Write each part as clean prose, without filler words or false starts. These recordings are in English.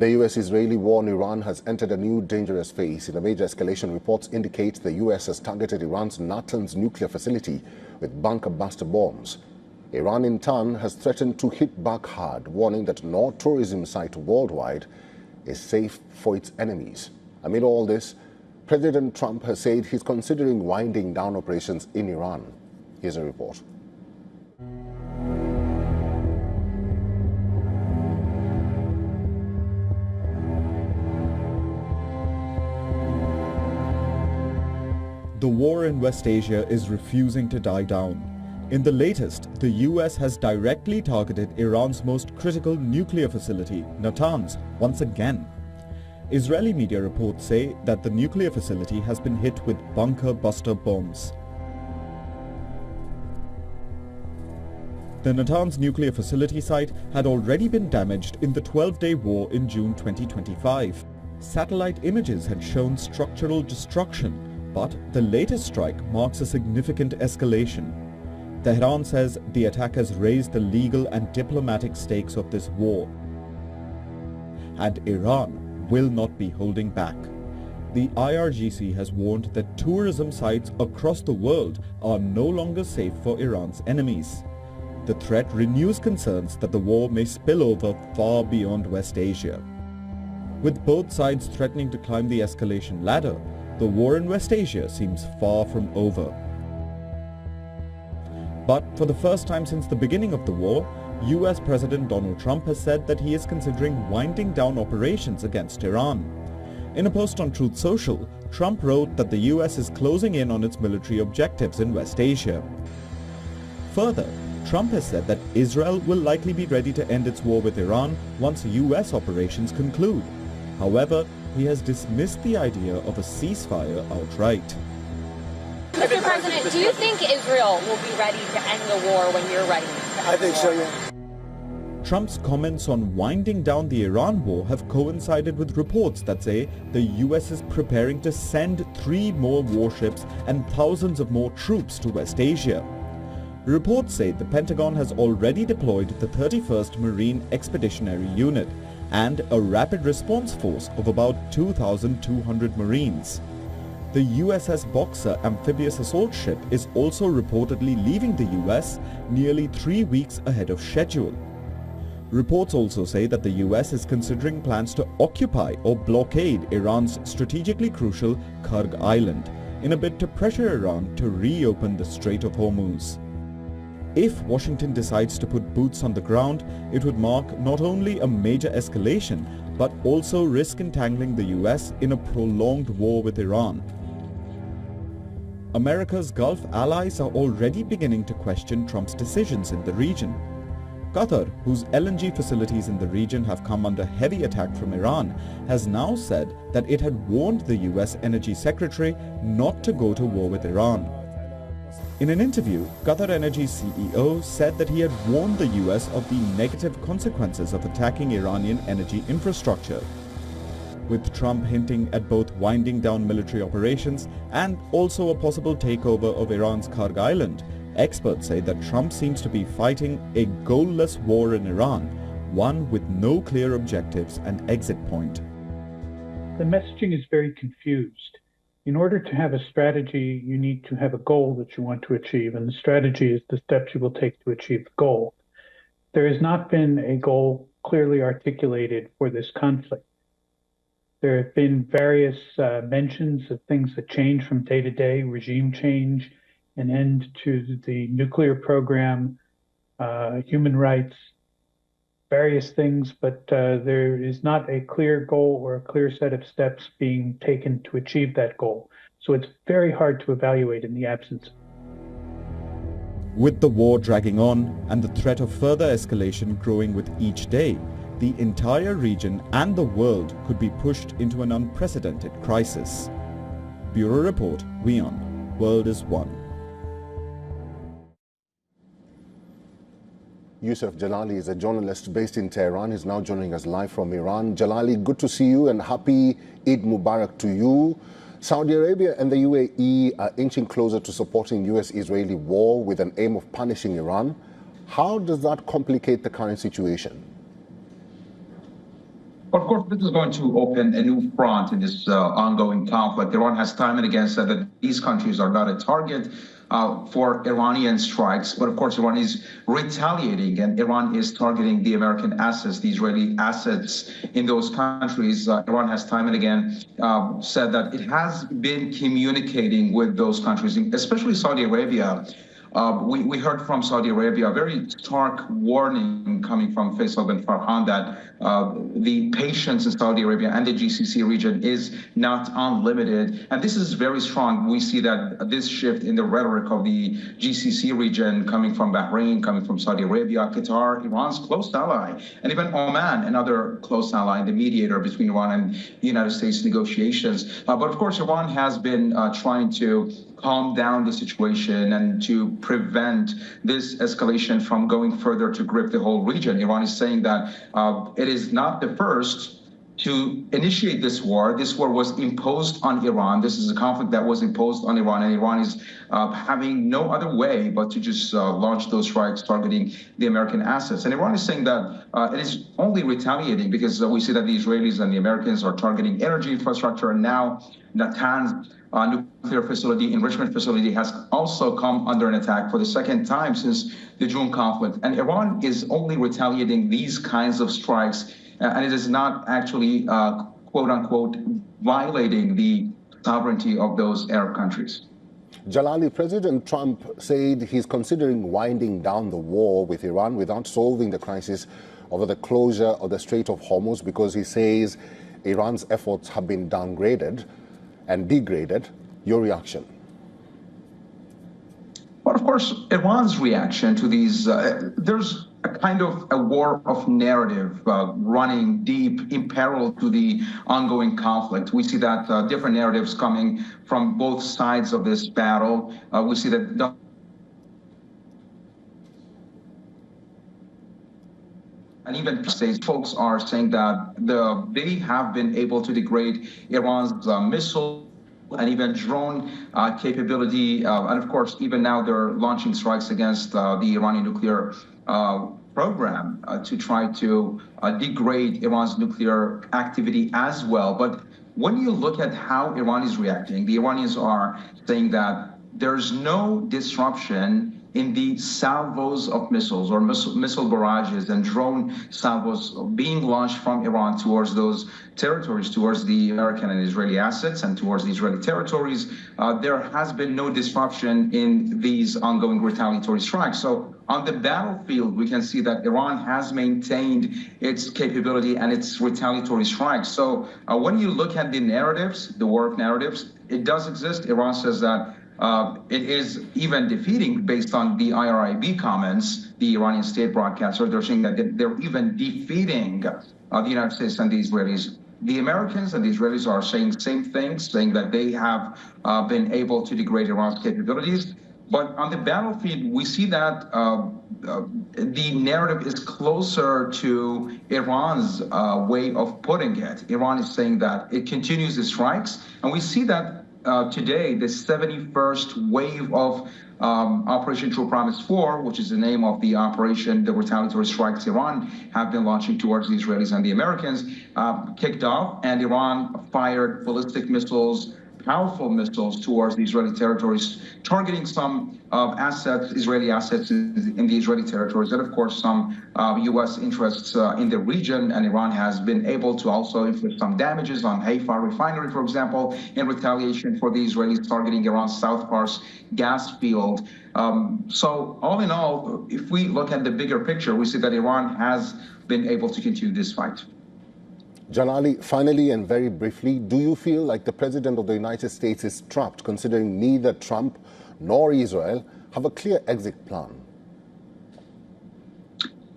The U.S.-Israeli war in Iran has entered a new dangerous phase. In a major escalation, reports indicate the U.S. has targeted Iran's Natanz nuclear facility with bunker-buster bombs. Iran, in turn, has threatened to hit back hard, warning that no tourism site worldwide is safe for its enemies. Amid all this, President Trump has said he's considering winding down operations in Iran. Here's a report. The war in West Asia is refusing to die down. In the latest, the US has directly targeted Iran's most critical nuclear facility, Natanz, once again. Israeli media reports say that the nuclear facility has been hit with bunker-buster bombs. The Natanz nuclear facility site had already been damaged in the 12-day war in June 2025. Satellite images had shown structural destruction, but the latest strike marks a significant escalation. Tehran says the attack has raised the legal and diplomatic stakes of this war. And Iran will not be holding back. The IRGC has warned that tourism sites across the world are no longer safe for Iran's enemies. The threat renews concerns that the war may spill over far beyond West Asia. With both sides threatening to climb the escalation ladder, the war in West Asia seems far from over. But for the first time since the beginning of the war, US President Donald Trump has said that he is considering winding down operations against Iran. In a post on Truth Social, Trump wrote that the US is closing in on its military objectives in West Asia. Further, Trump has said that Israel will likely be ready to end its war with Iran once US operations conclude. However, he has dismissed the idea of a ceasefire outright. Mr. President, do you think Israel will be ready to end the war when you're ready to end I think the so, war? yeah. Trump's comments on winding down the Iran war have coincided with reports that say the US is preparing to send 3 more warships and thousands of more troops to West Asia. Reports say the Pentagon has already deployed the 31st Marine Expeditionary Unit and a rapid response force of about 2,200 Marines. The USS Boxer amphibious assault ship is also reportedly leaving the US nearly 3 weeks ahead of schedule. Reports also say that the US is considering plans to occupy or blockade Iran's strategically crucial Kurg Island in a bid to pressure Iran to reopen the Strait of Hormuz. If Washington decides to put boots on the ground, it would mark not only a major escalation, but also risk entangling the US in a prolonged war with Iran. America's Gulf allies are already beginning to question Trump's decisions in the region. Qatar, whose LNG facilities in the region have come under heavy attack from Iran, has now said that it had warned the US Energy Secretary not to go to war with Iran. In an interview, Qatar Energy's CEO said that he had warned the US of the negative consequences of attacking Iranian energy infrastructure. With Trump hinting at both winding down military operations and also a possible takeover of Iran's Kurg Island, experts say that Trump seems to be fighting a goalless war in Iran, one with no clear objectives and exit point. The messaging is very confused. In order to have a strategy, you need to have a goal that you want to achieve, and the strategy is the steps you will take to achieve the goal. There has not been a goal clearly articulated for this conflict. There have been various mentions of things that change from day to day, regime change, an end to the nuclear program, human rights, various things, but there is not a clear goal or a clear set of steps being taken to achieve that goal. So it's very hard to evaluate in the absence. With the war dragging on and the threat of further escalation growing with each day, the entire region and the world could be pushed into an unprecedented crisis. Bureau Report, WION, World is One. Yusuf Jalali is a journalist based in Tehran. He's now joining us live from Iran. Jalali, good to see you and happy Eid Mubarak to you. Saudi Arabia and the UAE are inching closer to supporting US-Israeli war with an aim of punishing Iran. How does that complicate the current situation? Of course, this is going to open a new front in this ongoing conflict. Iran has time and again said that these countries are not a target for Iranian strikes. But of course, Iran is retaliating, and Iran is targeting the American assets, the Israeli assets in those countries. Iran has time and again said that it has been communicating with those countries, especially Saudi Arabia. We heard from Saudi Arabia a very stark warning coming from Faisal bin Farhan that the patience in Saudi Arabia and the GCC region is not unlimited. And this is very strong. We see that this shift in the rhetoric of the GCC region coming from Bahrain, coming from Saudi Arabia, Qatar, Iran's close ally, and even Oman, another close ally, the mediator between Iran and the United States negotiations. But of course, Iran has been trying to calm down the situation and to prevent this escalation from going further to grip the whole region. Iran is saying that it is not the first to initiate this war. This war was imposed on Iran. This is a conflict that was imposed on Iran, and Iran is having no other way but to just launch those strikes targeting the American assets. And Iran is saying that it is only retaliating because we see that the Israelis and the Americans are targeting energy infrastructure, and now Natanz nuclear facility, enrichment facility, has also come under an attack for the second time since the June conflict. And Iran is only retaliating these kinds of strikes, and it is not actually, quote unquote, violating the sovereignty of those Arab countries. Jalali, President Trump said he's considering winding down the war with Iran without solving the crisis over the closure of the Strait of Hormuz, because he says Iran's efforts have been downgraded and degraded. Your reaction? Well, of course, Iran's reaction to these, there's a kind of a war of narrative running deep in parallel to the ongoing conflict. We see that different narratives coming from both sides of this battle. We see that and even states folks are saying that they have been able to degrade Iran's missile and even drone capability. And of course, even now they're launching strikes against the Iranian nuclear program to try to degrade Iran's nuclear activity as well. But when you look at how Iran is reacting, the Iranians are saying that there's no disruption in the salvos of missiles or missile barrages and drone salvos being launched from Iran towards those territories, towards the American and Israeli assets and towards the Israeli territories. There has been no disruption in these ongoing retaliatory strikes. So on the battlefield, we can see that Iran has maintained its capability and its retaliatory strikes. So when you look at the narratives, the war of narratives, it does exist. Iran says that it is even defeating, based on the IRIB comments, the Iranian state broadcaster. They're saying that they're even defeating the United States and the Israelis. The Americans and the Israelis are saying the same things, saying that they have been able to degrade Iran's capabilities. But on the battlefield, we see that the narrative is closer to Iran's way of putting it. Iran is saying that it continues the strikes, and we see that today, the 71st wave of Operation True Promise 4, which is the name of the operation, the retaliatory strikes Iran have been launching towards the Israelis and the Americans, kicked off, and Iran fired ballistic missiles, powerful missiles towards the Israeli territories, targeting some assets, Israeli assets in the Israeli territories, and of course some U.S. interests in the region. And Iran has been able to also inflict some damages on Haifa refinery, for example, in retaliation for the Israelis targeting Iran's South Pars gas field. So all in all, if we look at the bigger picture, we see that Iran has been able to continue this fight. Jalali, finally and very briefly, do you feel like the President of the United States is trapped, considering neither Trump nor Israel have a clear exit plan?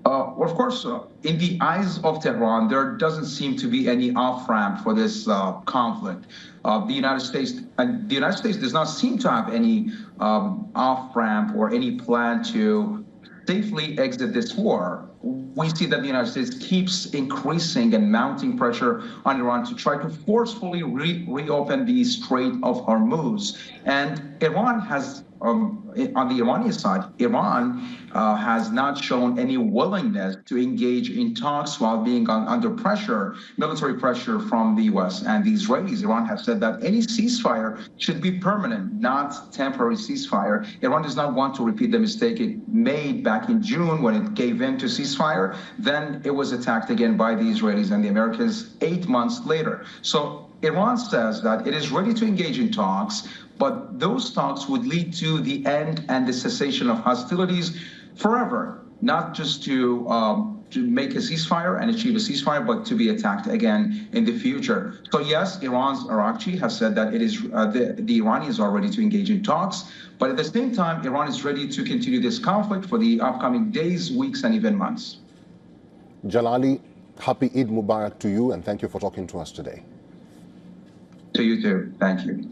Well, of course, in the eyes of Tehran, there doesn't seem to be any off-ramp for this conflict. The United States does not seem to have any off-ramp or any plan to safely exit this war. We see that the United States keeps increasing and mounting pressure on Iran to try to forcefully reopen the Strait of Hormuz. And Iran has on the Iranian side, Iran has not shown any willingness to engage in talks while being under pressure, military pressure from the U.S. and the Israelis. Iran has said that any ceasefire should be permanent, not temporary ceasefire. Iran does not want to repeat the mistake it made back in June when it gave in to ceasefire. Then it was attacked again by the Israelis and the Americans 8 months later. So Iran says that it is ready to engage in talks, but those talks would lead to the end and the cessation of hostilities forever, not just to make a ceasefire and achieve a ceasefire, but to be attacked again in the future. So yes, Iran's Arakchi has said that it is the Iranians are ready to engage in talks, but at the same time, Iran is ready to continue this conflict for the upcoming days, weeks, and even months. Jalali, happy Eid Mubarak to you, and thank you for talking to us today. To you too. Thank you.